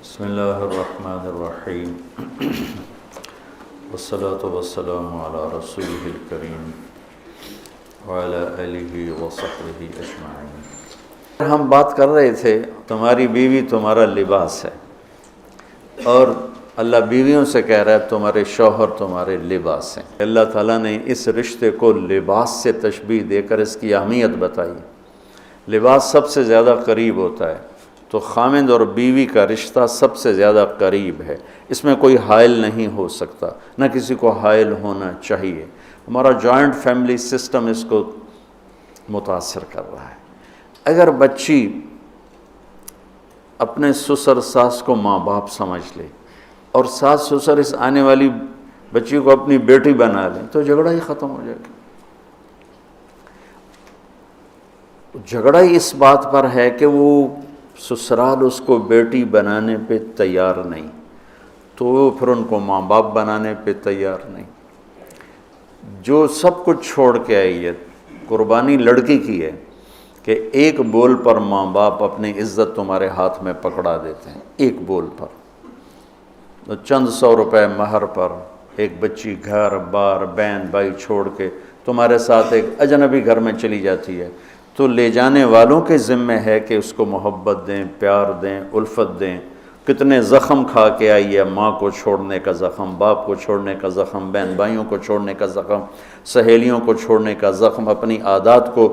بسم اللہ الرحمن الرحیم والصلاة والسلام علی رسولہ الکریم وعلی آلہ وصحبہ اجمعین۔ ہم بات کر رہے تھے تمہاری بیوی تمہارا لباس ہے، اور اللہ بیویوں سے کہہ رہا ہے تمہارے شوہر تمہارے لباس ہیں۔ اللہ تعالیٰ نے اس رشتے کو لباس سے تشبیہ دے کر اس کی اہمیت بتائی۔ لباس سب سے زیادہ قریب ہوتا ہے، تو خامند اور بیوی کا رشتہ سب سے زیادہ قریب ہے، اس میں کوئی حائل نہیں ہو سکتا، نہ کسی کو حائل ہونا چاہیے۔ ہمارا جوائنٹ فیملی سسٹم اس کو متاثر کر رہا ہے۔ اگر بچی اپنے سسر ساس کو ماں باپ سمجھ لے اور ساس سسر اس آنے والی بچی کو اپنی بیٹی بنا لیں تو جھگڑا ہی ختم ہو جائے گا۔ جھگڑا ہی اس بات پر ہے کہ وہ سسرال اس کو بیٹی بنانے پہ تیار نہیں، تو پھر ان کو ماں باپ بنانے پہ تیار نہیں۔ جو سب کچھ چھوڑ کے آئی ہے، قربانی لڑکی کی ہے کہ ایک بول پر ماں باپ اپنی عزت تمہارے ہاتھ میں پکڑا دیتے ہیں، ایک بول پر، تو چند سو روپے مہر پر ایک بچی گھر بار بہن بھائی چھوڑ کے تمہارے ساتھ ایک اجنبی گھر میں چلی جاتی ہے، تو لے جانے والوں کے ذمہ ہے کہ اس کو محبت دیں، پیار دیں، الفت دیں۔ کتنے زخم کھا کے آئی ہے، ماں کو چھوڑنے کا زخم، باپ کو چھوڑنے کا زخم، بہن بھائیوں کو چھوڑنے کا زخم، سہیلیوں کو چھوڑنے کا زخم، اپنی عادات کو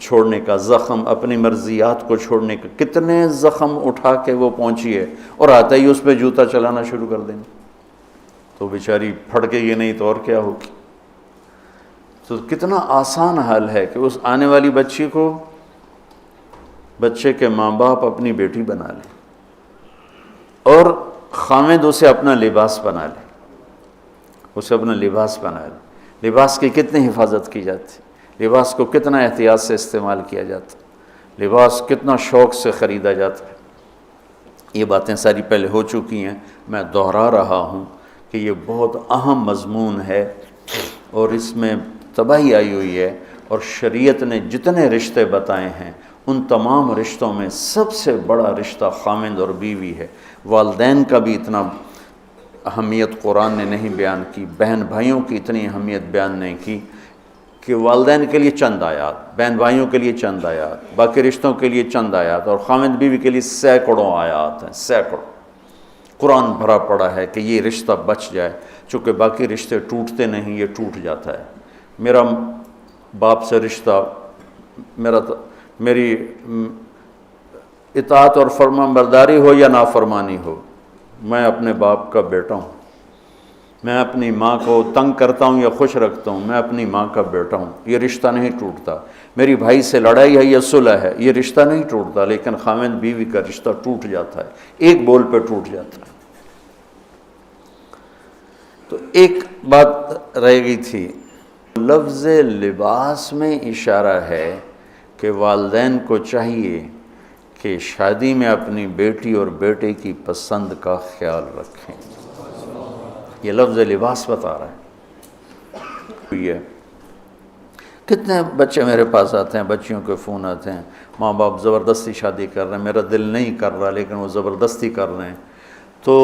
چھوڑنے کا زخم، اپنی مرضیات کو چھوڑنے کا، کتنے زخم اٹھا کے وہ پہنچی ہے، اور آتا ہی اس پہ جوتا چلانا شروع کر دیں تو بیچاری پھڑکے گی نہیں تو اور کیا ہوگی۔ تو کتنا آسان حل ہے کہ اس آنے والی بچی کو بچے کے ماں باپ اپنی بیٹی بنا لیں، اور خامد اسے اپنا لباس بنا لے، اسے اپنا لباس بنا لے۔ لباس کی کتنی حفاظت کی جاتی، لباس کو کتنا احتیاط سے استعمال کیا جاتا، لباس کتنا شوق سے خریدا جاتا ہے۔ یہ باتیں ساری پہلے ہو چکی ہیں، میں دہرا رہا ہوں کہ یہ بہت اہم مضمون ہے، اور اس میں تباہی آئی ہوئی ہے، اور شریعت نے جتنے رشتے بتائے ہیں ان تمام رشتوں میں سب سے بڑا رشتہ خامند اور بیوی ہے۔ والدین کا بھی اتنا اہمیت قرآن نے نہیں بیان کی، بہن بھائیوں کی اتنی اہمیت بیان نہیں کی، کہ والدین کے لیے چند آیات، بہن بھائیوں کے لیے چند آیات، باقی رشتوں کے لیے چند آیات، اور خامند بیوی کے لیے سینکڑوں آیات ہیں، سینکڑوں۔ قرآن بھرا پڑا ہے کہ یہ رشتہ بچ جائے، چونکہ باقی رشتے ٹوٹتے نہیں، یہ ٹوٹ جاتا ہے۔ میرا باپ سے رشتہ، میری اطاعت اور فرمان برداری ہو یا نافرمانی ہو، میں اپنے باپ کا بیٹا ہوں۔ میں اپنی ماں کو تنگ کرتا ہوں یا خوش رکھتا ہوں، میں اپنی ماں کا بیٹا ہوں، یہ رشتہ نہیں ٹوٹتا۔ میری بھائی سے لڑائی ہے یا صلح ہے، یہ رشتہ نہیں ٹوٹتا، لیکن خامند بیوی کا رشتہ ٹوٹ جاتا ہے، ایک بول پہ ٹوٹ جاتا ہے۔ تو ایک بات رہ گئی تھی، لفظ لباس میں اشارہ ہے کہ والدین کو چاہیے کہ شادی میں اپنی بیٹی اور بیٹے کی پسند کا خیال رکھیں۔ یہ لفظ لباس بتا رہا ہے۔ کتنے بچے میرے پاس آتے ہیں، بچیوں کے فون آتے ہیں، ماں باپ زبردستی شادی کر رہے ہیں، میرا دل نہیں کر رہا لیکن وہ زبردستی کر رہے ہیں۔ تو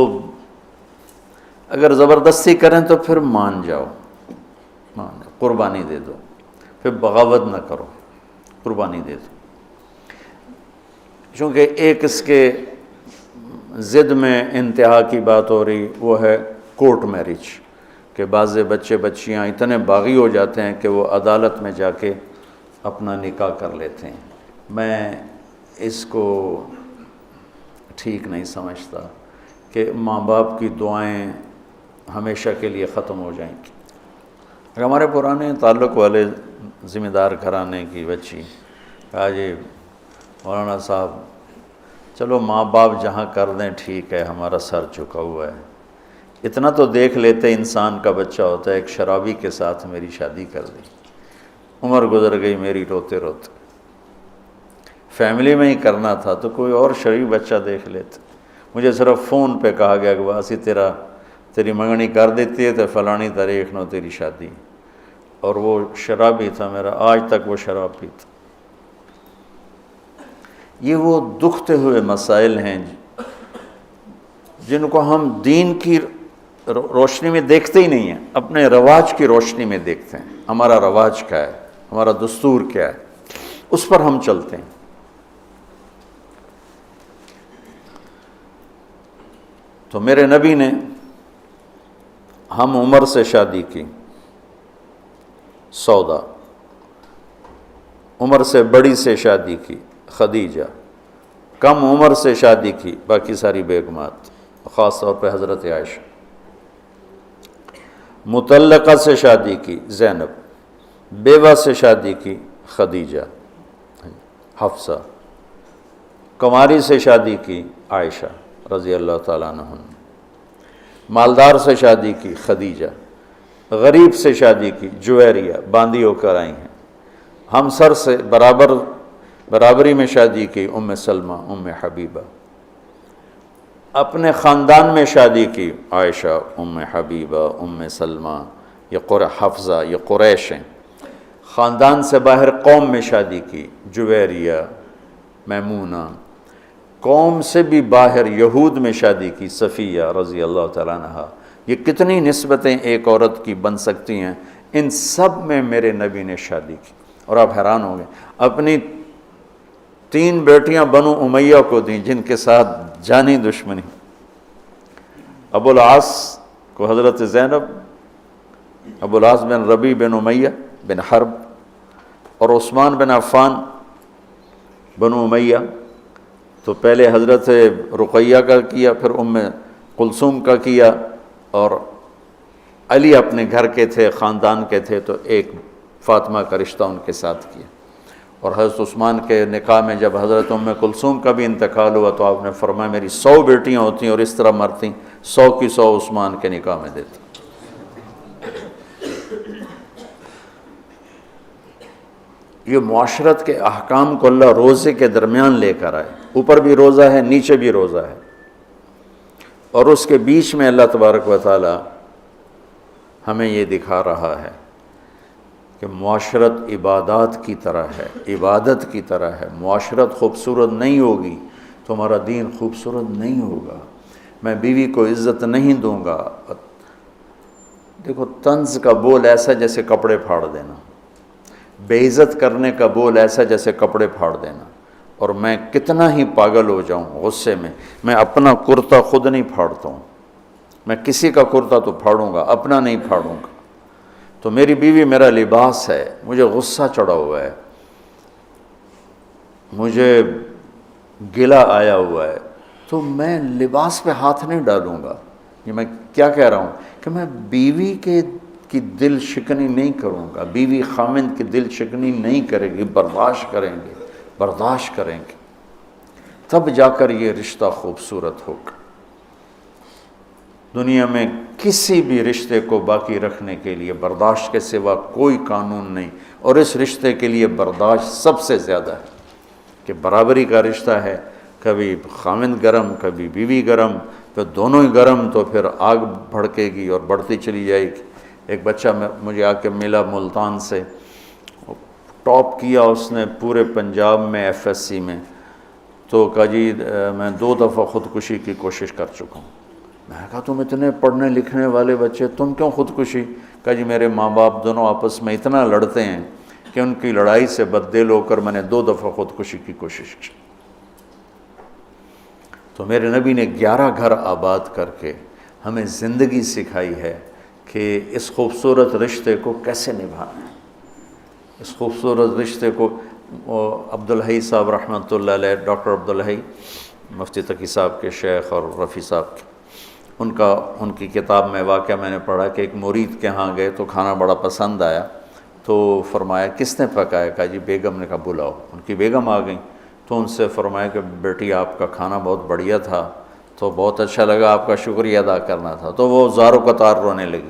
اگر زبردستی کریں تو پھر مان جاؤ، قربانی دے دو، پھر بغاوت نہ کرو، قربانی دے دو۔ چونکہ ایک اس کے ضد میں انتہا کی بات ہو رہی، وہ ہے کورٹ میرج، کہ بعض بچے بچیاں اتنے باغی ہو جاتے ہیں کہ وہ عدالت میں جا کے اپنا نکاح کر لیتے ہیں۔ میں اس کو ٹھیک نہیں سمجھتا کہ ماں باپ کی دعائیں ہمیشہ کے لیے ختم ہو جائیں گی۔ ہمارے پرانے تعلق والے ذمہ دار گھرانے کی بچی کہا جی مولانا صاحب چلو ماں باپ جہاں کر دیں ٹھیک ہے، ہمارا سر جھکا ہوا ہے، اتنا تو دیکھ لیتے انسان کا بچہ ہوتا ہے۔ ایک شرابی کے ساتھ میری شادی کر دی، عمر گزر گئی میری روتے روتے، فیملی میں ہی کرنا تھا تو کوئی اور شریف بچہ دیکھ لیتے۔ مجھے صرف فون پہ کہا گیا کہ باسی تیری منگنی کر دیتی ہے تو فلانی تاریخ نو تیری شادی، اور وہ شرابی تھا میرا، آج تک وہ شراب پیتا۔ یہ وہ دکھتے ہوئے مسائل ہیں جن کو ہم دین کی روشنی میں دیکھتے ہی نہیں ہیں، اپنے رواج کی روشنی میں دیکھتے ہیں، ہمارا رواج کیا ہے، ہمارا دستور کیا ہے، اس پر ہم چلتے ہیں۔ تو میرے نبی نے ہم عمر سے شادی کی، سودا، عمر سے بڑی سے شادی کی، خدیجہ، کم عمر سے شادی کی، باقی ساری بیگمات، خاص طور پہ حضرت عائشہ، مطلقہ سے شادی کی، زینب، بیوہ سے شادی کی، خدیجہ، حفصہ، کنواری سے شادی کی، عائشہ رضی اللہ تعالیٰ عنہ، مالدار سے شادی کی، خدیجہ، غریب سے شادی کی، جویریہ، باندھی ہو کر آئی ہیں، ہمسر سے برابری میں شادی کی، ام سلمہ، ام حبیبہ، اپنے خاندان میں شادی کی، عائشہ، ام حبیبہ، ام سلمہ، یہ حفصہ، یہ قریش ہیں، خاندان سے باہر قوم میں شادی کی، جویریہ، میمونہ، قوم سے بھی باہر یہود میں شادی کی، صفیہ رضی اللہ تعالیٰ عنہ۔ یہ کتنی نسبتیں ایک عورت کی بن سکتی ہیں، ان سب میں میرے نبی نے شادی کی۔ اور آپ حیران ہوں گے، اپنی 3 بیٹیاں بنو امیہ کو دیں جن کے ساتھ جانی دشمنی، ابو العاص کو حضرت زینب، ابو العاص بن ربیع بن امیہ بن حرب، اور عثمان بن عفان بنو امیہ، تو پہلے حضرت رقیہ کا کیا، پھر ام کلثوم کا کیا، اور علی اپنے گھر کے تھے، خاندان کے تھے، تو ایک فاطمہ کا رشتہ ان کے ساتھ کیا۔ اور حضرت عثمان کے نکاح میں جب حضرت ام کلثوم کا بھی انتقال ہوا تو آپ نے فرمایا میری 100 بیٹیاں ہوتیں اور اس طرح مرتیں، 100 کی 100 عثمان کے نکاح میں دیتے۔ یہ معاشرت کے احکام کو اللہ روزے کے درمیان لے کر آئے، اوپر بھی روزہ ہے، نیچے بھی روزہ ہے، اور اس کے بیچ میں اللہ تبارک و تعالی ہمیں یہ دکھا رہا ہے کہ معاشرت عبادات کی طرح ہے، عبادت کی طرح ہے۔ معاشرت خوبصورت نہیں ہوگی تو ہمارا دین خوبصورت نہیں ہوگا۔ میں بیوی کو عزت نہیں دوں گا، دیکھو طنز کا بول ایسا جیسے کپڑے پھاڑ دینا، بے عزت کرنے کا بول ایسا جیسے کپڑے پھاڑ دینا۔ اور میں کتنا ہی پاگل ہو جاؤں غصے میں اپنا کرتا خود نہیں پھاڑتا ہوں، میں کسی کا کرتا تو پھاڑوں گا، اپنا نہیں پھاڑوں گا۔ تو میری بیوی میرا لباس ہے، مجھے غصہ چڑھا ہوا ہے، مجھے گلہ آیا ہوا ہے، تو میں لباس پہ ہاتھ نہیں ڈالوں گا۔ یہ میں کیا کہہ رہا ہوں کہ میں بیوی کی دل شکنی نہیں کروں گا، بیوی خامند کی دل شکنی نہیں کرے گی، برداشت کریں گے، تب جا کر یہ رشتہ خوبصورت ہوگا۔ دنیا میں کسی بھی رشتے کو باقی رکھنے کے لیے برداشت کے سوا کوئی قانون نہیں، اور اس رشتے کے لیے برداشت سب سے زیادہ ہے کہ برابری کا رشتہ ہے، کبھی خامند گرم کبھی بیوی گرم، پھر دونوں ہی گرم تو پھر آگ بھڑکے گی اور بڑھتی چلی جائے گی۔ ایک بچہ مجھے آ کے ملا ملتان سے، ٹاپ کیا اس نے پورے پنجاب میں FSC میں، تو کہا جی میں 2 دفعہ خودکشی کی کوشش کر چکا ہوں۔ میں نے کہا تم اتنے پڑھنے لکھنے والے بچے تم کیوں خودکشی؟ کہا جی میرے ماں باپ دونوں آپس میں اتنا لڑتے ہیں کہ ان کی لڑائی سے بددل ہو کر میں نے 2 دفعہ خودکشی کی کوشش کی۔ تو میرے نبی نے 11 گھر آباد کر کے ہمیں زندگی سکھائی ہے کہ اس خوبصورت رشتے کو کیسے نبھانا ہے۔ اس خوبصورت رشتے کو عبدالحی صاحب رحمۃ اللہ علیہ، ڈاکٹر عبدالحی مفتی تقی صاحب کے شیخ اور رفیع صاحب کے، ان کی کتاب میں واقعہ میں نے پڑھا کہ ایک مرید کے ہاں گئے تو کھانا بڑا پسند آیا، تو فرمایا کس نے پکایا؟ کہا جی بیگم نے کہا بلاؤ۔ ان کی بیگم آ گئیں تو ان سے فرمایا کہ بیٹی آپ کا کھانا بہت بڑھیا تھا، تو بہت اچھا لگا، آپ کا شکریہ ادا کرنا تھا۔ تو وہ زارو قطار رونے لگی۔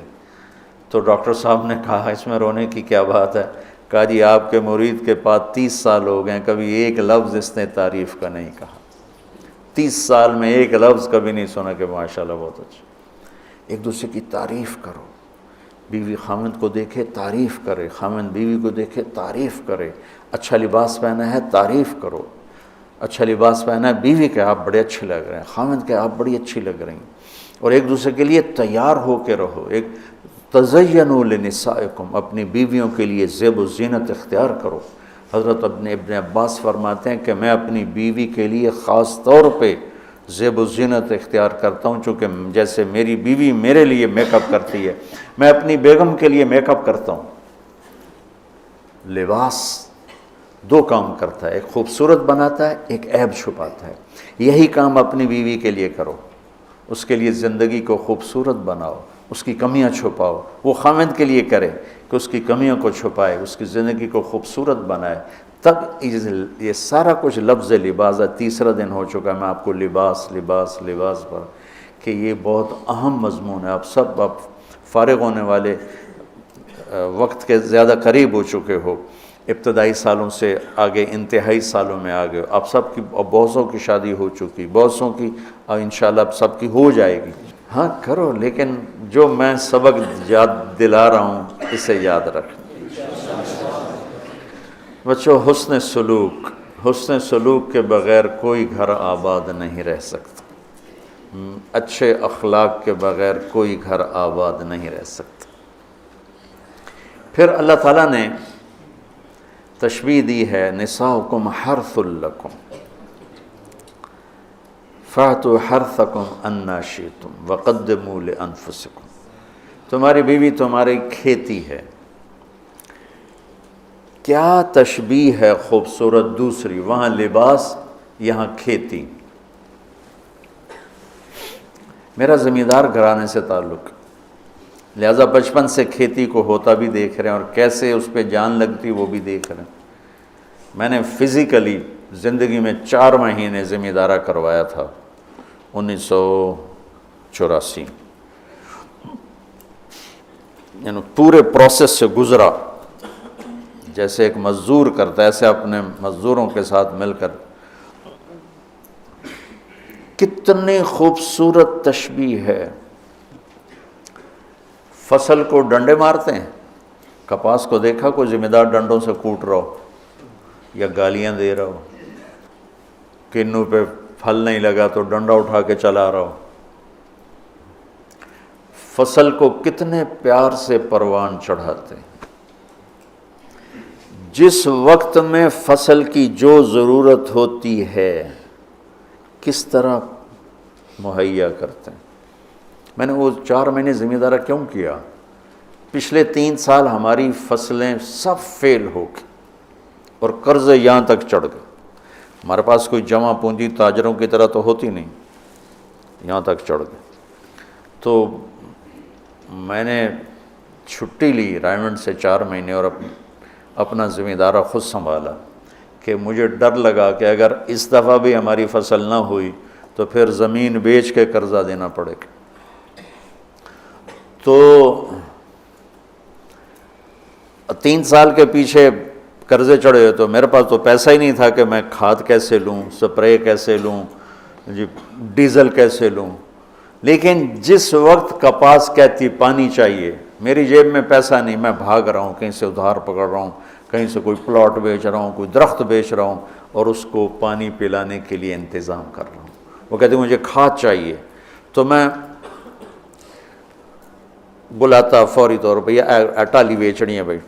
تو ڈاکٹر صاحب نے کہا اس میں رونے کی کیا بات ہے؟ کہا جی آپ کے مرید کے پاس 30 سال ہو گئے، کبھی ایک لفظ اس نے تعریف کا نہیں کہا، 30 سال میں ایک لفظ کبھی نہیں سنا کہ ماشاءاللہ بہت اچھا۔ ایک دوسرے کی تعریف کرو، بیوی خامند کو دیکھے تعریف کرے، خامند بیوی کو دیکھے تعریف کرے، اچھا لباس پہنا ہے تعریف کرو، اچھا لباس پہنا ہے، بیوی کہ آپ بڑے اچھے لگ رہے ہیں، خاوند کہ آپ بڑی اچھی لگ رہی ہیں، اور ایک دوسرے کے لیے تیار ہو کے رہو. ایک تزینوا لنسائکم، اپنی بیویوں کے لیے زیب و زینت اختیار کرو. حضرت ابن عباس فرماتے ہیں کہ میں اپنی بیوی کے لیے خاص طور پہ زیب و زینت اختیار کرتا ہوں، چونکہ جیسے میری بیوی میرے لیے میک اپ کرتی ہے، میں اپنی بیگم کے لیے میک اپ کرتا ہوں. لباس دو کام کرتا ہے، ایک خوبصورت بناتا ہے، ایک عیب چھپاتا ہے. یہی کام اپنی بیوی کے لیے کرو، اس کے لیے زندگی کو خوبصورت بناؤ، اس کی کمیاں چھپاؤ. وہ خاوند کے لیے کرے کہ اس کی کمیوں کو چھپائے، اس کی زندگی کو خوبصورت بنائے. تب یہ سارا کچھ لفظ لباس ہے. تیسرا دن ہو چکا ہے میں آپ کو لباس لباس لباس پر، کہ یہ بہت اہم مضمون ہے. آپ سب اب فارغ ہونے والے وقت کے زیادہ قریب ہو چکے ہو، ابتدائی سالوں سے آگے انتہائی سالوں میں آگے. آپ سب کی بہت سو کی شادی ہو چکی، بہت سو کی انشاءاللہ اب سب کی ہو جائے گی. ہاں کرو، لیکن جو میں سبق یاد دلا رہا ہوں اسے یاد رکھ. بچوں، حسن سلوک کے بغیر کوئی گھر آباد نہیں رہ سکتا. اچھے اخلاق کے بغیر کوئی گھر آباد نہیں رہ سکتا. پھر اللہ تعالیٰ نے تشبیہ دی ہے، نساؤکم حرث لکم فأتوا حرثکم انا شئتم وقدموا لانفسکم. تمہاری بیوی تمہاری کھیتی ہے. کیا تشبیہ ہے خوبصورت دوسری، وہاں لباس یہاں کھیتی. میرا زمیندار گھرانے سے تعلق، لہذا بچپن سے کھیتی کو ہوتا بھی دیکھ رہے ہیں اور کیسے اس پہ جان لگتی وہ بھی دیکھ رہے ہیں. میں نے فزیکلی زندگی میں 4 مہینے زمیندارہ کروایا تھا 1984، یعنی پورے پروسیس سے گزرا. جیسے ایک مزدور کرتا ہے ایسے اپنے مزدوروں کے ساتھ مل کر. کتنی خوبصورت تشبیہ ہے. فصل کو ڈنڈے مارتے ہیں، کپاس کو دیکھا کوئی ذمہ دار ڈنڈوں سے کوٹ رہا ہو یا گالیاں دے رہا ہو، کنوں پہ پھل نہیں لگا تو ڈنڈا اٹھا کے چلا رہا ہو. فصل کو کتنے پیار سے پروان چڑھاتے ہیں. جس وقت میں فصل کی جو ضرورت ہوتی ہے کس طرح مہیا کرتے ہیں. میں نے وہ 4 مہینے زمیندارہ کیوں کیا؟ پچھلے 3 سال ہماری فصلیں سب فیل ہو گئی اور قرضے یہاں تک چڑھ گئے. ہمارے پاس کوئی جمع پونجی تاجروں کی طرح تو ہوتی نہیں، یہاں تک چڑھ گئے. تو میں نے چھٹی لی رائمنڈ سے 4 مہینے اور اپنا زمیندارہ خود سنبھالا، کہ مجھے ڈر لگا کہ اگر اس دفعہ بھی ہماری فصل نہ ہوئی تو پھر زمین بیچ کے قرضہ دینا پڑے گا. تو 3 سال کے پیچھے قرضے چڑھے ہوئے، تو میرے پاس تو پیسہ ہی نہیں تھا کہ میں کھاد کیسے لوں، سپرے کیسے لوں، ڈیزل کیسے لوں. لیکن جس وقت کپاس کہتی پانی چاہیے، میری جیب میں پیسہ نہیں، میں بھاگ رہا ہوں، کہیں سے ادھار پکڑ رہا ہوں، کہیں سے کوئی پلاٹ بیچ رہا ہوں، کوئی درخت بیچ رہا ہوں اور اس کو پانی پلانے کے لیے انتظام کر رہا ہوں. وہ کہتے ہیں مجھے کھاد چاہیے، تو میں بلاتا فوری طور پہ، یہ ٹالی بیچنی ہے بھائی.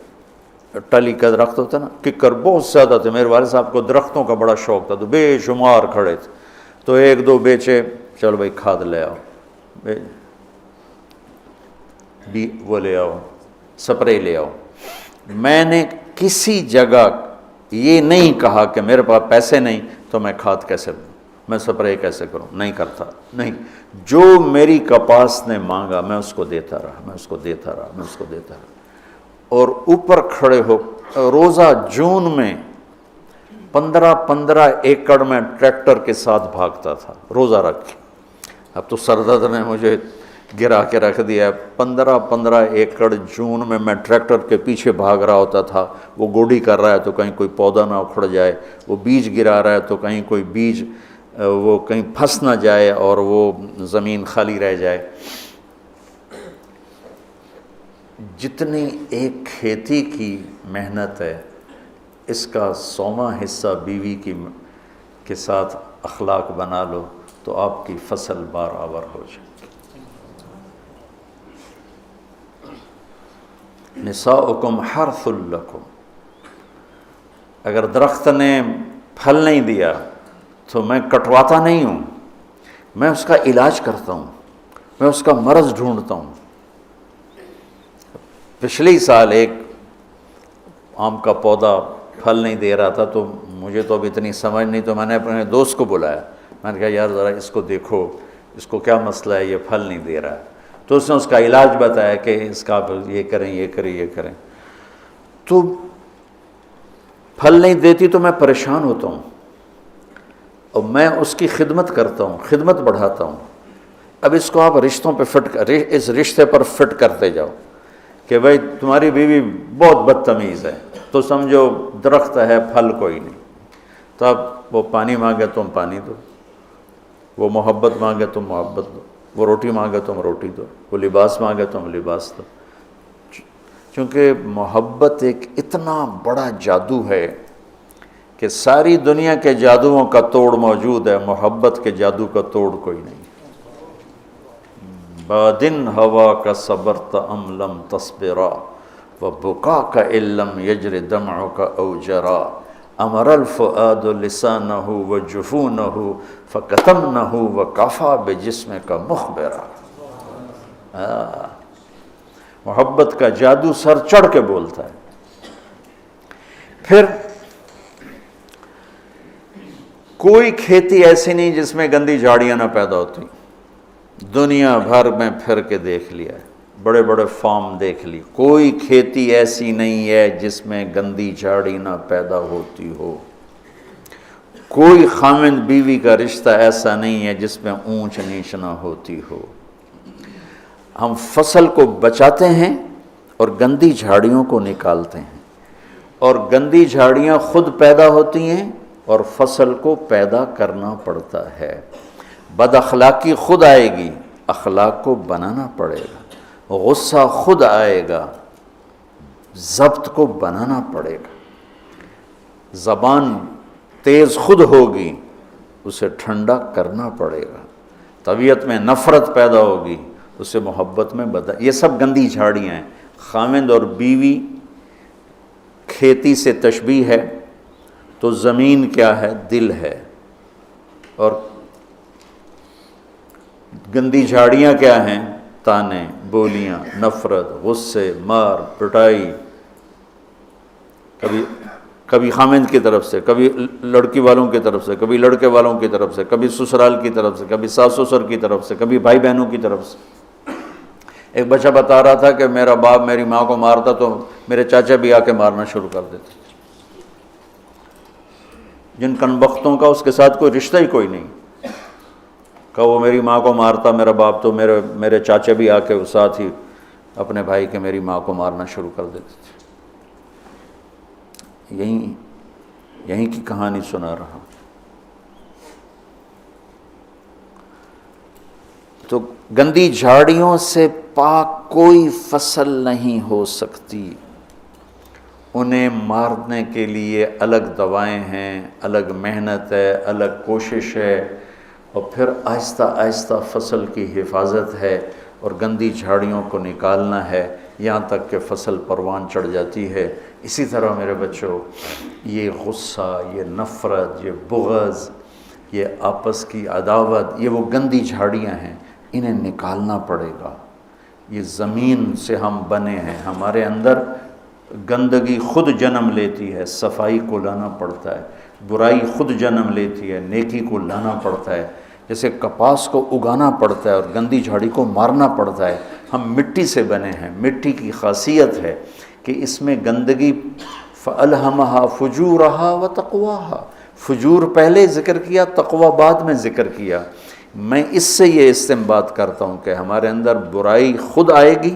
ٹالی کا درخت ہوتا ہے نا، ککر بہت زیادہ تھے. میرے والد صاحب کو درختوں کا بڑا شوق تھا، تو بے شمار کھڑے تھے. تو 1-2 بیچے، چلو بھائی کھاد لے آؤ، وہ لے آؤ، سپرے لے آؤ. میں نے کسی جگہ یہ نہیں کہا کہ میرے پاس پیسے نہیں تو میں کھاد کیسے لوں، میں سپرے کیسے کروں. نہیں کرتا، نہیں. جو میری کپاس نے مانگا میں اس کو دیتا رہا، میں اس کو دیتا رہا، میں اس کو دیتا رہا. اور اوپر کھڑے ہو روزہ جون میں 15 ایکڑ میں ٹریکٹر کے ساتھ بھاگتا تھا روزہ رکھ کے. اب تو سردرد نے مجھے گرا کے رکھ دیا ہے. 15 ایکڑ جون میں ٹریکٹر کے پیچھے بھاگ رہا ہوتا تھا. وہ گوڈی کر رہا ہے تو کہیں کوئی پودا نہ اکھڑ جائے، وہ بیج گرا رہا ہے تو کہیں کوئی بیج وہ کہیں پھنس نہ جائے اور وہ زمین خالی رہ جائے. جتنی ایک کھیتی کی محنت ہے اس کا 100واں حصہ بیوی کے ساتھ اخلاق بنا لو تو آپ کی فصل برابر ہو جائے. نساؤکم حرث لکم، اگر درخت نے پھل نہیں دیا تو میں کٹواتا نہیں ہوں، میں اس کا علاج کرتا ہوں، میں اس کا مرض ڈھونڈتا ہوں. پچھلے سال ایک آم کا پودا پھل نہیں دے رہا تھا، تو مجھے تو اب اتنی سمجھ نہیں، تو میں نے اپنے دوست کو بلایا، میں نے کہا یار ذرا اس کو دیکھو، اس کو کیا مسئلہ ہے، یہ پھل نہیں دے رہا ہے. تو اس نے اس کا علاج بتایا کہ اس کا یہ کریں یہ کریں یہ کریں. تو پھل نہیں دیتی تو میں پریشان ہوتا ہوں، اور میں اس کی خدمت کرتا ہوں، خدمت بڑھاتا ہوں. اب اس کو آپ رشتوں پہ اس رشتے پر فٹ کرتے جاؤ کہ بھائی تمہاری بیوی بہت بدتمیز ہے، تو سمجھو درخت ہے پھل کوئی نہیں. تو اب وہ پانی مانگے تم پانی دو، وہ محبت مانگے تم محبت دو، وہ روٹی مانگے تم روٹی دو، وہ لباس مانگے تم لباس دو. چونکہ محبت ایک اتنا بڑا جادو ہے کہ ساری دنیا کے جادوؤں کا توڑ موجود ہے، محبت کے جادو کا توڑ کوئی نہیں. بادن ہوا کا صبرت ام لم تصبرا وبکا کا علم یجر دمع کا اوجرا امر الفؤاد لسانہ وجفونہ فکتمنہ وکفا بجسم کا مخبرا. محبت کا جادو سر چڑھ کے بولتا ہے. پھر کوئی کھیتی ایسی نہیں جس میں گندی جھاڑیاں نہ پیدا ہوتی. دنیا بھر میں پھر کے دیکھ لیا ہے، بڑے بڑے فارم دیکھ لی، کوئی کھیتی ایسی نہیں ہے جس میں گندی جھاڑی نہ پیدا ہوتی ہو. کوئی خامند بیوی کا رشتہ ایسا نہیں ہے جس میں اونچ نیچ نہ ہوتی ہو. ہم فصل کو بچاتے ہیں اور گندی جھاڑیوں کو نکالتے ہیں، اور گندی جھاڑیاں خود پیدا ہوتی ہیں اور فصل کو پیدا کرنا پڑتا ہے. بد اخلاقی خود آئے گی، اخلاق کو بنانا پڑے گا. غصہ خود آئے گا، ضبط کو بنانا پڑے گا. زبان تیز خود ہوگی، اسے ٹھنڈا کرنا پڑے گا. طبیعت میں نفرت پیدا ہوگی، اسے محبت میں بدل. یہ سب گندی جھاڑیاں ہیں. خامند اور بیوی کھیتی سے تشبیہ ہے، تو زمین کیا ہے؟ دل ہے. اور گندی جھاڑیاں کیا ہیں؟ تانے، بولیاں، نفرت، غصے، مار پٹائی، کبھی خامند کی طرف سے، کبھی لڑکی والوں کی طرف سے، کبھی لڑکے والوں کی طرف سے، کبھی سسرال کی طرف سے، کبھی ساس سسر کی طرف سے، کبھی بھائی بہنوں کی طرف سے. ایک بچہ بتا رہا تھا کہ میرا باپ میری ماں کو مارتا تو میرے چاچا بھی آ کے مارنا شروع کر دیتے. جن کنبختوں کا اس کے ساتھ کوئی رشتہ ہی کوئی نہیں، کہ وہ میری ماں کو مارتا میرا باپ، تو میرے چاچا بھی آ کے ساتھ ہی اپنے بھائی کے میری ماں کو مارنا شروع کر دیتے تھے. یہیں کی کہانی سنا رہا. تو گندی جھاڑیوں سے پاک کوئی فصل نہیں ہو سکتی. انہیں مارنے کے لیے الگ دوائیں ہیں، الگ محنت ہے، الگ کوشش ہے، اور پھر آہستہ آہستہ فصل کی حفاظت ہے اور گندی جھاڑیوں کو نکالنا ہے، یہاں تک کہ فصل پروان چڑھ جاتی ہے. اسی طرح میرے بچوں، یہ غصہ، یہ نفرت، یہ بغض، یہ آپس کی عداوت، یہ وہ گندی جھاڑیاں ہیں، انہیں نکالنا پڑے گا. یہ زمین سے ہم بنے ہیں، ہمارے اندر گندگی خود جنم لیتی ہے، صفائی کو لانا پڑتا ہے. برائی خود جنم لیتی ہے، نیکی کو لانا پڑتا ہے. جیسے کپاس کو اگانا پڑتا ہے اور گندی جھاڑی کو مارنا پڑتا ہے. ہم مٹی سے بنے ہیں. مٹی کی خاصیت ہے کہ اس میں گندگی فَأَلْهَمَهَا فُجُورَهَا وَتَقْوَاهَا، فجور پہلے ذکر کیا، تقوی بعد میں ذکر کیا. میں اس سے یہ استنباط کرتا ہوں کہ ہمارے اندر برائی خود آئے گی،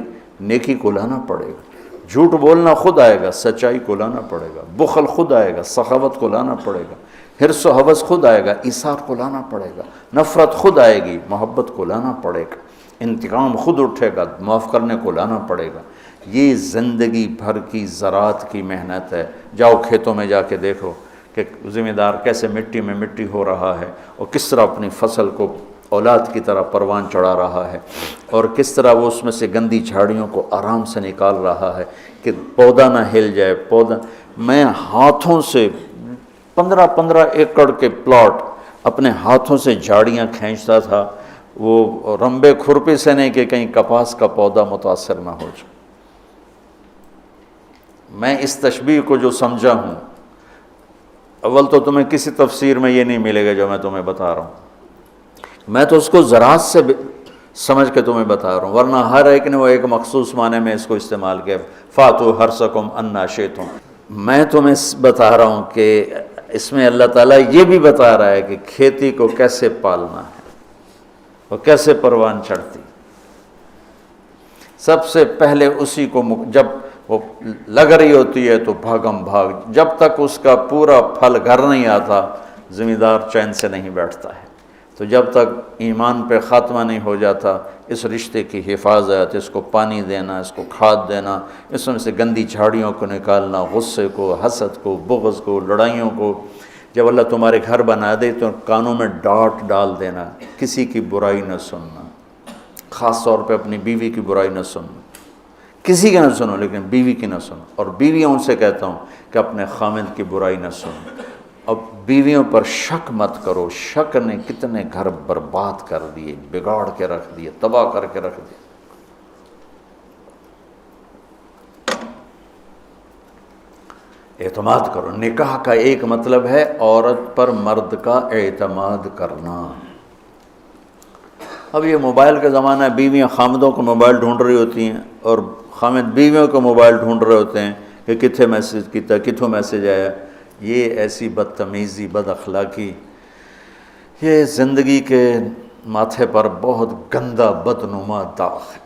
نیکی کو لانا پڑے گا. جھوٹ بولنا خود آئے گا، سچائی کو لانا پڑے گا. بخل خود آئے گا، سخاوت کو لانا پڑے گا. حرص و حوث خود آئے گا، ایثار کو لانا پڑے گا. نفرت خود آئے گی، محبت کو لانا پڑے گا. انتقام خود اٹھے گا، معاف کرنے کو لانا پڑے گا. یہ زندگی بھر کی زراعت کی محنت ہے. جاؤ کھیتوں میں جا کے دیکھو کہ ذمہ دار کیسے مٹی میں مٹی ہو رہا ہے اور کس طرح اپنی فصل کو اولاد کی طرح پروان چڑھا رہا ہے، اور کس طرح وہ اس میں سے گندی جھاڑیوں کو آرام سے نکال رہا ہے کہ پودا نہ ہل جائے۔ پودا میں ہاتھوں سے 15 ایکڑ کے پلاٹ اپنے ہاتھوں سے جھاڑیاں کھینچتا تھا، وہ رمبے کھرپی سے نہیں کہ کہیں کپاس کا پودا متاثر نہ ہو جائے۔ میں اس تشبیہ کو جو سمجھا ہوں، اول تو تمہیں کسی تفسیر میں یہ نہیں ملے گا جو میں تمہیں بتا رہا ہوں، میں تو اس کو زراعت سے سمجھ کے تمہیں بتا رہا ہوں، ورنہ ہر ایک نے وہ ایک مخصوص معنی میں اس کو استعمال کیا، فاتو حرثکم انا شئتم۔ میں تمہیں بتا رہا ہوں کہ اس میں اللہ تعالیٰ یہ بھی بتا رہا ہے کہ کھیتی کو کیسے پالنا ہے اور کیسے پروان چڑھتی۔ سب سے پہلے اسی کو جب وہ لگ رہی ہوتی ہے تو بھاگم بھاگ، جب تک اس کا پورا پھل گھر نہیں آتا ذمہ دار چین سے نہیں بیٹھتا ہے۔ تو جب تک ایمان پہ خاتمہ نہیں ہو جاتا، اس رشتے کی حفاظت، اس کو پانی دینا، اس کو کھاد دینا، اس میں سے گندی جھاڑیوں کو نکالنا، غصے کو، حسد کو، بغض کو، لڑائیوں کو، جب اللہ تمہارے گھر بنا دے تو کانوں میں ڈانٹ ڈال دینا، کسی کی برائی نہ سننا، خاص طور پہ اپنی بیوی کی برائی نہ سننا، کسی کی نہ سنو لیکن بیوی کی نہ سنو، اور بیویوں سے کہتا ہوں کہ اپنے خامد کی برائی نہ سنو۔ اب بیویوں پر شک مت کرو، شک نے کتنے گھر برباد کر دیے، بگاڑ کے رکھ دیے، تباہ کر کے رکھ دیے۔ اعتماد کرو۔ نکاح کا ایک مطلب ہے عورت پر مرد کا اعتماد کرنا۔ اب یہ موبائل کا زمانہ ہے، بیویاں خامدوں کو موبائل ڈھونڈ رہی ہوتی ہیں اور خامد بیویوں کو موبائل ڈھونڈ رہے ہوتے ہیں کہ کتھے میسج کیتا، کتھوں میسج آیا۔ یہ ایسی بدتمیزی، بد اخلاقی، یہ زندگی کے ماتھے پر بہت گندا بدنما داغ ہے۔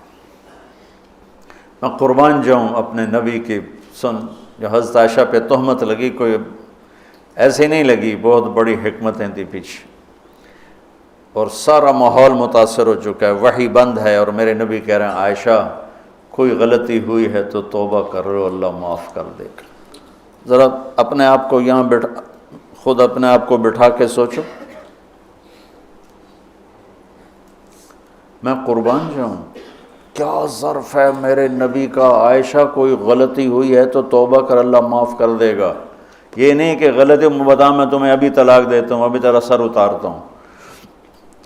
میں قربان جاؤں اپنے نبی کی سن، جو حضرت عائشہ پہ تہمت لگی کوئی ایسے نہیں لگی، بہت بڑی حکمتیں تھی پیچھے، اور سارا ماحول متاثر ہو چکا ہے، وحی بند ہے، اور میرے نبی کہہ رہے ہیں عائشہ کوئی غلطی ہوئی ہے تو توبہ کر لو، اللہ معاف کر دے گا۔ ذرا اپنے آپ کو یہاں خود اپنے آپ کو بٹھا کے سوچو، میں قربان جاؤں کیا ظرف ہے میرے نبی کا، عائشہ کوئی غلطی ہوئی ہے تو توبہ کر اللہ معاف کر دے گا۔ یہ نہیں کہ غلطی بتا میں تمہیں ابھی طلاق دیتا ہوں، ابھی تیرا سر اتارتا ہوں۔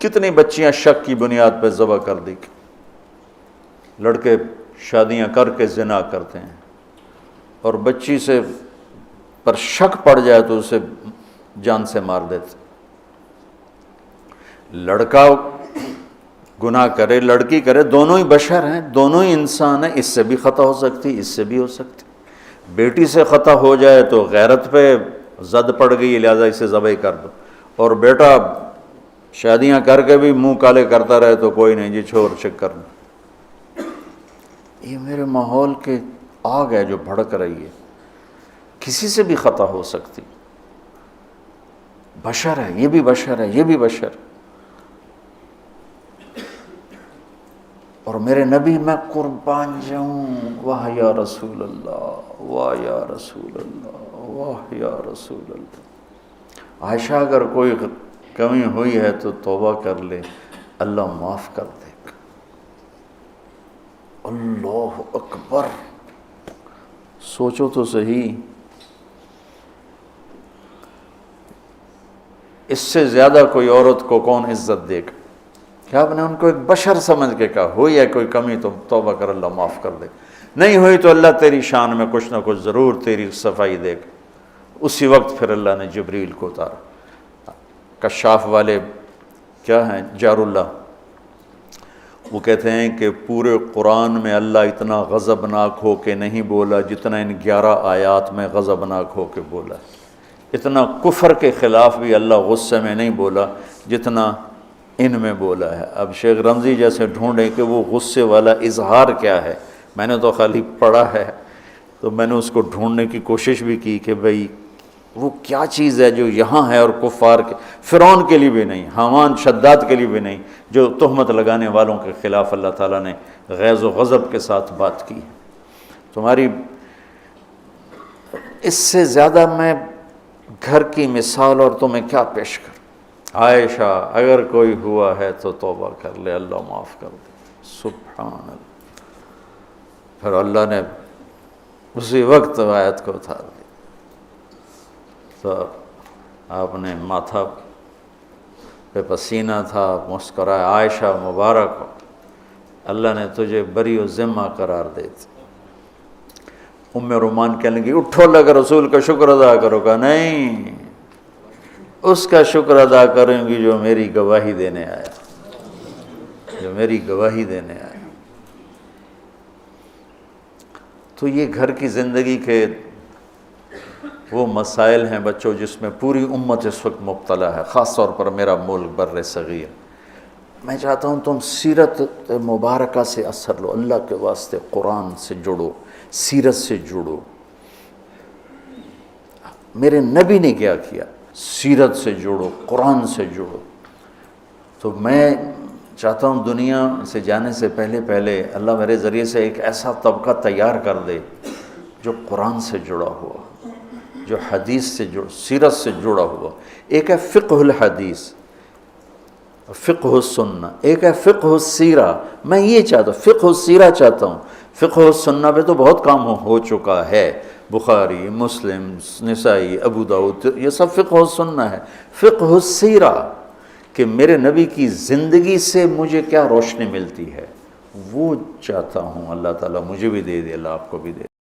کتنی بچیاں شک کی بنیاد پہ ذبح کر دی، لڑکے شادیاں کر کے زنا کرتے ہیں، اور بچی سے پر شک پڑ جائے تو اسے جان سے مار دیتے۔ لڑکا گناہ کرے، لڑکی کرے، دونوں ہی بشر ہیں، دونوں ہی انسان ہیں، اس سے بھی خطا ہو سکتی، اس سے بھی ہو سکتی۔ بیٹی سے خطا ہو جائے تو غیرت پہ زد پڑ گئی لہذا اسے ذبح کر دو، اور بیٹا شادیاں کر کے بھی منہ کالے کرتا رہے تو کوئی نہیں جی چھوڑ چک کرنا۔ یہ میرے ماحول کے آگ ہے جو بھڑک رہی ہے، کسی سے بھی خطا ہو سکتی، بشر ہے، یہ بھی بشر ہے، یہ بھی بشر۔ اور میرے نبی، میں قربان جاؤں، واہ یا رسول اللہ، واہ یا رسول اللہ، واہ یا رسول اللہ۔ عائشہ اگر کوئی کمی ہوئی ہے تو توبہ کر لے، اللہ معاف کر دے گا۔ اللہ اکبر، سوچو تو صحیح، اس سے زیادہ کوئی عورت کو کون عزت دے گا؟ کہ آپ نے ان کو ایک بشر سمجھ کے کہا، ہوئی ہے کوئی کمی تو توبہ کر اللہ معاف کر دے گا، نہیں ہوئی تو اللہ تیری شان میں کچھ نہ کچھ ضرور تیری صفائی دے گا۔ اسی وقت پھر اللہ نے جبریل کو اتارا۔ کشاف والے کیا ہیں، جار اللہ، وہ کہتے ہیں کہ پورے قرآن میں اللہ اتنا غضبناک ہو کے نہیں بولا جتنا ان 11 آیات میں غضبناک ہو کے بولا۔ اتنا کفر کے خلاف بھی اللہ غصے میں نہیں بولا جتنا ان میں بولا ہے۔ اب شیخ رمضی جیسے ڈھونڈیں کہ وہ غصے والا اظہار کیا ہے، میں نے تو خالی پڑھا ہے، تو میں نے اس کو ڈھونڈنے کی کوشش بھی کی کہ بھئی وہ کیا چیز ہے جو یہاں ہے اور کفار کے، فرعون کے لیے بھی نہیں، حامان شداد کے لیے بھی نہیں، جو تہمت لگانے والوں کے خلاف اللہ تعالیٰ نے غیظ و غضب کے ساتھ بات کی۔ تمہاری اس سے زیادہ میں گھر کی مثال اور تمہیں کیا پیش کر. عائشہ اگر کوئی ہوا ہے تو توبہ کر لے، اللہ معاف کر دے. سبحان اللہ. پھر اللہ نے اسی وقت آیت کو اتار دی. تو آپ نے ماتھا پہ پسینہ تھا، مسکرائے. عائشہ مبارک ہو، اللہ نے تجھے بری و ذمہ قرار دے دی. ام رومان کہنے لگی اٹھو اللہ کے رسول کا شکر ادا کرو. کہا نہیں، اس کا شکر ادا کریں گی جو میری گواہی دینے آیا، جو میری گواہی دینے آیا. تو یہ گھر کی زندگی کے وہ مسائل ہیں بچوں جس میں پوری امت اس وقت مبتلا ہے، خاص طور پر میرا ملک بر صغیر. میں چاہتا ہوں تم سیرت مبارکہ سے اثر لو، اللہ کے واسطے قرآن سے جڑو، سیرت سے جڑو. میرے نبی نے کیا کیا؟ سیرت سے جڑو، قرآن سے جڑو. تو میں چاہتا ہوں دنیا سے جانے سے پہلے اللہ میرے ذریعے سے ایک ایسا طبقہ تیار کر دے جو قرآن سے جڑا ہوا، جو حدیث سے سیرت سے جڑا ہوا. ایک ہے فقہ الحدیث، فقہ السنہ، ایک ہے فقہ السیرہ. میں یہ چاہتا ہوں، فقہ السیرہ چاہتا ہوں. فقہ السنہ پہ تو بہت کام ہو چکا ہے، بخاری، مسلم، نسائی، ابو داؤد، یہ سب فقہ السنہ ہے. فقہ السیرہ کہ میرے نبی کی زندگی سے مجھے کیا روشنی ملتی ہے، وہ چاہتا ہوں. اللہ تعالیٰ مجھے بھی دے دے، اللہ آپ کو بھی دے.